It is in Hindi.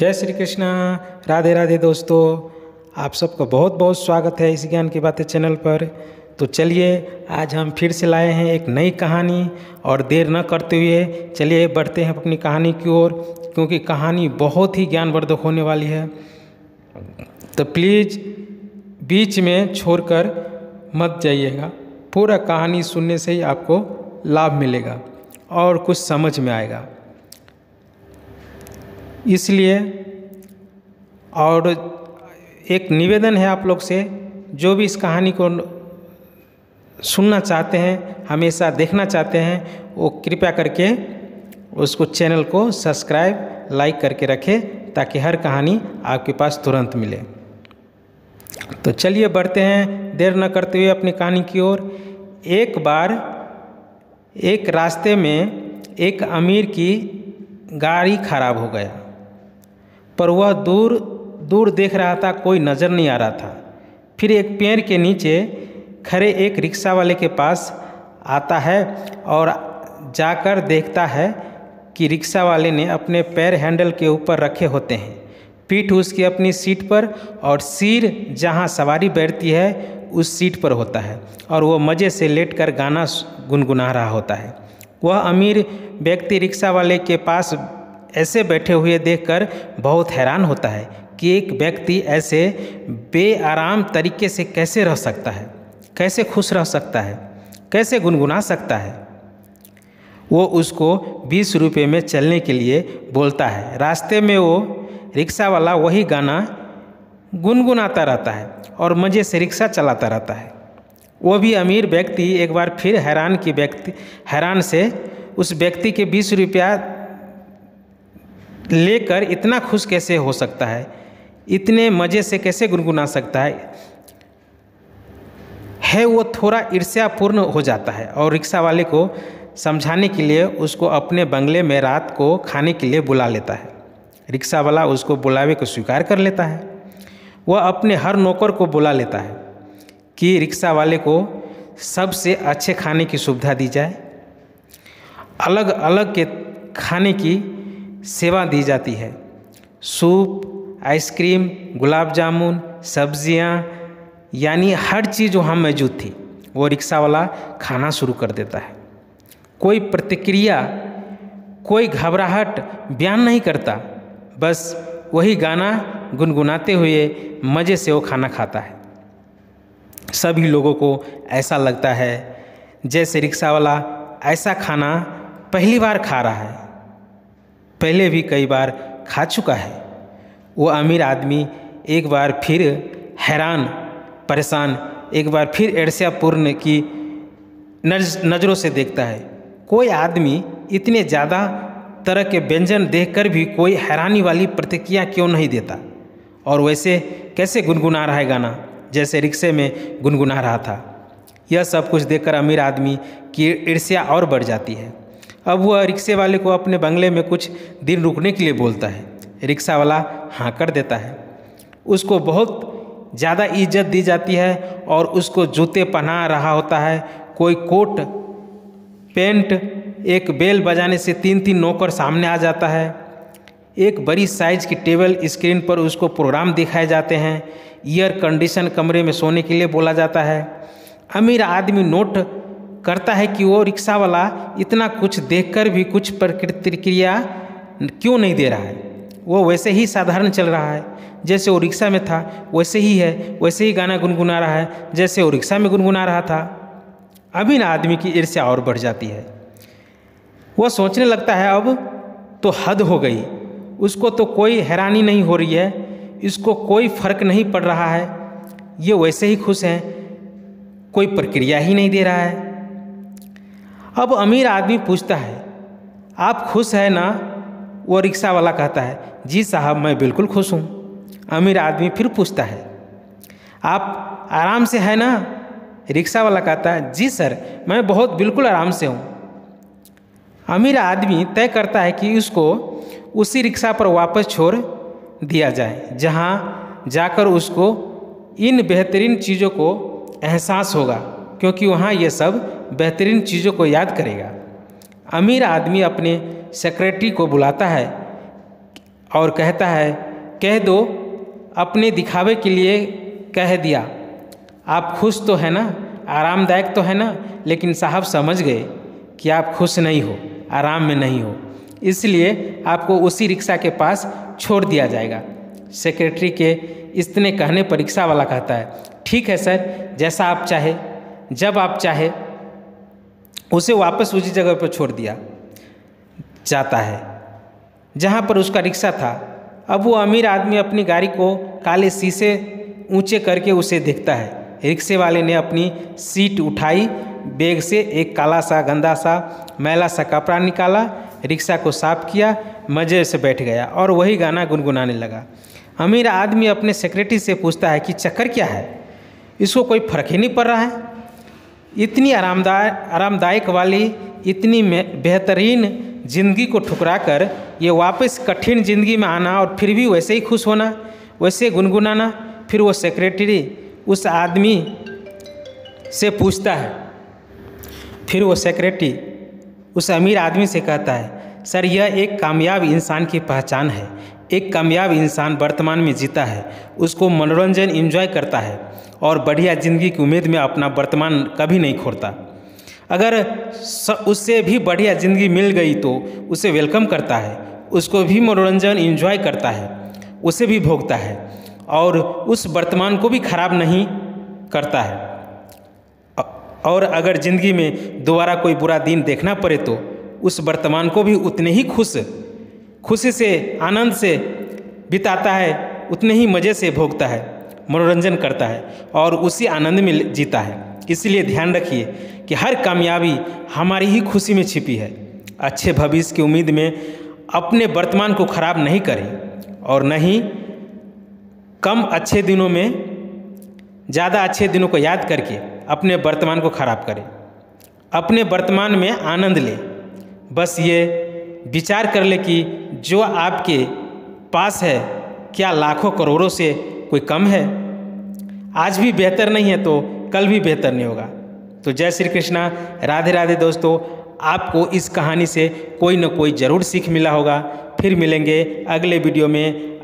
जय श्री कृष्णा। राधे राधे दोस्तों, आप सबका बहुत बहुत स्वागत है इस ज्ञान की बातें चैनल पर। तो चलिए आज हम फिर से लाए हैं एक नई कहानी, और देर न करते हुए चलिए बढ़ते हैं अपनी कहानी की ओर, क्योंकि कहानी बहुत ही ज्ञानवर्धक होने वाली है। तो प्लीज़ बीच में छोड़कर मत जाइएगा, पूरा कहानी सुनने से ही आपको लाभ मिलेगा और कुछ समझ में आएगा। इसलिए और एक निवेदन है आप लोग से, जो भी इस कहानी को सुनना चाहते हैं, हमेशा देखना चाहते हैं, वो कृपया करके उसको चैनल को सब्सक्राइब लाइक करके रखें, ताकि हर कहानी आपके पास तुरंत मिले। तो चलिए बढ़ते हैं देर न करते हुए अपनी कहानी की ओर। एक बार एक रास्ते में एक अमीर की गाड़ी खराब हो गया, पर वह दूर दूर देख रहा था, कोई नज़र नहीं आ रहा था। फिर एक पेड़ के नीचे खड़े एक रिक्शा वाले के पास आता है और जाकर देखता है कि रिक्शा वाले ने अपने पैर हैंडल के ऊपर रखे होते हैं, पीठ उसकी अपनी सीट पर और सिर जहां सवारी बैठती है उस सीट पर होता है, और वह मज़े से लेटकर गाना गुनगुना रहा होता है। वह अमीर व्यक्ति रिक्शा वाले के पास ऐसे बैठे हुए देखकर बहुत हैरान होता है कि एक व्यक्ति ऐसे बेआराम तरीके से कैसे रह सकता है, कैसे खुश रह सकता है, कैसे गुनगुना सकता है। वो उसको 20 रुपये में चलने के लिए बोलता है। रास्ते में वो रिक्शा वाला वही गाना गुनगुनाता रहता है और मज़े से रिक्शा चलाता रहता है। वो भी अमीर व्यक्ति एक बार फिर हैरान से उस व्यक्ति के 20 रुपया लेकर इतना खुश कैसे हो सकता है, इतने मज़े से कैसे गुनगुना सकता है। वो थोड़ा ईर्ष्यापूर्ण हो जाता है और रिक्शा वाले को समझाने के लिए उसको अपने बंगले में रात को खाने के लिए बुला लेता है। रिक्शा वाला उसको बुलावे को स्वीकार कर लेता है। वह अपने हर नौकर को बुला लेता है कि रिक्शा वाले को सबसे अच्छे खाने की सुविधा दी जाए, अलग अलग के खाने की सेवा दी जाती है। सूप, आइसक्रीम, गुलाब जामुन, सब्जियां, यानी हर चीज़ वहाँ मौजूद थी। वो रिक्शा वाला खाना शुरू कर देता है। कोई प्रतिक्रिया, कोई घबराहट बयान नहीं करता, बस वही गाना गुनगुनाते हुए मज़े से वो खाना खाता है। सभी लोगों को ऐसा लगता है जैसे रिक्शा वाला ऐसा खाना पहली बार खा रहा है, पहले भी कई बार खा चुका है। वो अमीर आदमी एक बार फिर हैरान परेशान, एक बार फिर ईर्ष्यापूर्ण की नज़रों से देखता है। कोई आदमी इतने ज़्यादा तरह के व्यंजन देखकर भी कोई हैरानी वाली प्रतिक्रिया क्यों नहीं देता, और वैसे कैसे गुनगुना रहा है गाना, जैसे रिक्शे में गुनगुना रहा था। यह सब कुछ देखकर अमीर आदमी की ईर्ष्या और बढ़ जाती है। अब वह रिक्शे वाले को अपने बंगले में कुछ दिन रुकने के लिए बोलता है। रिक्शा वाला हाँ कर देता है। उसको बहुत ज़्यादा इज्जत दी जाती है और उसको जूते पहना रहा होता है। कोई कोट पैंट, एक बेल बजाने से 3-3 नौकर सामने आ जाता है। एक बड़ी साइज की टेबल स्क्रीन पर उसको प्रोग्राम दिखाए जाते हैं। एयर कंडीशन कमरे में सोने के लिए बोला जाता है। अमीर आदमी नोट करता है कि वो रिक्शा वाला इतना कुछ देखकर भी कुछ प्रतिक्रिया क्यों नहीं दे रहा है। वो वैसे ही साधारण चल रहा है, जैसे वो रिक्शा में था वैसे ही है, वैसे ही गाना गुनगुना रहा है जैसे वो रिक्शा में गुनगुना रहा था। अमीर आदमी की ईर्ष्या और बढ़ जाती है। वह सोचने लगता है अब तो हद हो गई, उसको तो कोई हैरानी नहीं हो रही है, इसको कोई फर्क नहीं पड़ रहा है, ये वैसे ही खुश हैं, कोई प्रक्रिया ही नहीं दे रहा है। अब अमीर आदमी पूछता है, आप खुश है ना? वो रिक्शा वाला कहता है, जी साहब मैं बिल्कुल खुश हूँ। अमीर आदमी फिर पूछता है, आप आराम से है ना? रिक्शा वाला कहता है, जी सर मैं बहुत बिल्कुल आराम से हूँ। अमीर आदमी तय करता है कि उसको उसी रिक्शा पर वापस छोड़ दिया जाए, जहाँ जाकर उसको इन बेहतरीन चीज़ों को एहसास होगा, क्योंकि वहाँ ये सब बेहतरीन चीज़ों को याद करेगा। अमीर आदमी अपने सेक्रेटरी को बुलाता है और कहता है, कह दो, अपने दिखावे के लिए कह दिया। आप खुश तो है ना, आरामदायक तो है ना, लेकिन साहब समझ गए कि आप खुश नहीं हो, आराम में नहीं हो, इसलिए आपको उसी रिक्शा के पास छोड़ दिया जाएगा। सेक्रेटरी के इतने कहने पर रिक्शा वाला कहता है, ठीक है सर, जैसा आप चाहे, जब आप चाहे। उसे वापस उसी जगह पर छोड़ दिया जाता है जहाँ पर उसका रिक्शा था। अब वो अमीर आदमी अपनी गाड़ी को काले शीशे ऊंचे करके उसे देखता है। रिक्शे वाले ने अपनी सीट उठाई, बैग से एक काला सा गंदा सा मैला सा कपड़ा निकाला, रिक्शा को साफ किया, मज़े से बैठ गया और वही गाना गुनगुनाने लगा। अमीर आदमी अपने सेक्रेटरी से पूछता है कि चक्कर क्या है, इसको कोई फ़र्क ही नहीं पड़ रहा है। इतनी आरामदायक वाली, इतनी बेहतरीन ज़िंदगी को ठुकरा कर ये वापस कठिन ज़िंदगी में आना और फिर भी वैसे ही खुश होना, वैसे गुनगुनाना। फिर वो सेक्रेटरी उस आदमी से पूछता है, फिर वो सेक्रेटरी उस अमीर आदमी से कहता है, सर यह एक कामयाब इंसान की पहचान है। एक कामयाब इंसान वर्तमान में जीता है, उसको मनोरंजन एंजॉय करता है और बढ़िया ज़िंदगी की उम्मीद में अपना वर्तमान कभी नहीं छोड़ता। अगर उससे भी बढ़िया ज़िंदगी मिल गई तो उसे वेलकम करता है, उसको भी मनोरंजन एंजॉय करता है, उसे भी भोगता है और उस वर्तमान को भी खराब नहीं करता है। और अगर ज़िंदगी में दोबारा कोई बुरा दिन देखना पड़े तो उस वर्तमान को भी उतने ही खुशी से आनंद से बिताता है, उतने ही मज़े से भोगता है, मनोरंजन करता है और उसी आनंद में जीता है। इसलिए ध्यान रखिए कि हर कामयाबी हमारी ही खुशी में छिपी है। अच्छे भविष्य की उम्मीद में अपने वर्तमान को खराब नहीं करें और नहीं कम अच्छे दिनों में ज़्यादा अच्छे दिनों को याद करके अपने वर्तमान को खराब करें। अपने वर्तमान में आनंद लें। बस ये विचार कर ले कि जो आपके पास है क्या लाखों करोड़ों से कोई कम है। आज भी बेहतर नहीं है तो कल भी बेहतर नहीं होगा। तो जय श्री कृष्णा, राधे राधे दोस्तों। आपको इस कहानी से कोई न कोई ज़रूर सीख मिला होगा। फिर मिलेंगे अगले वीडियो में।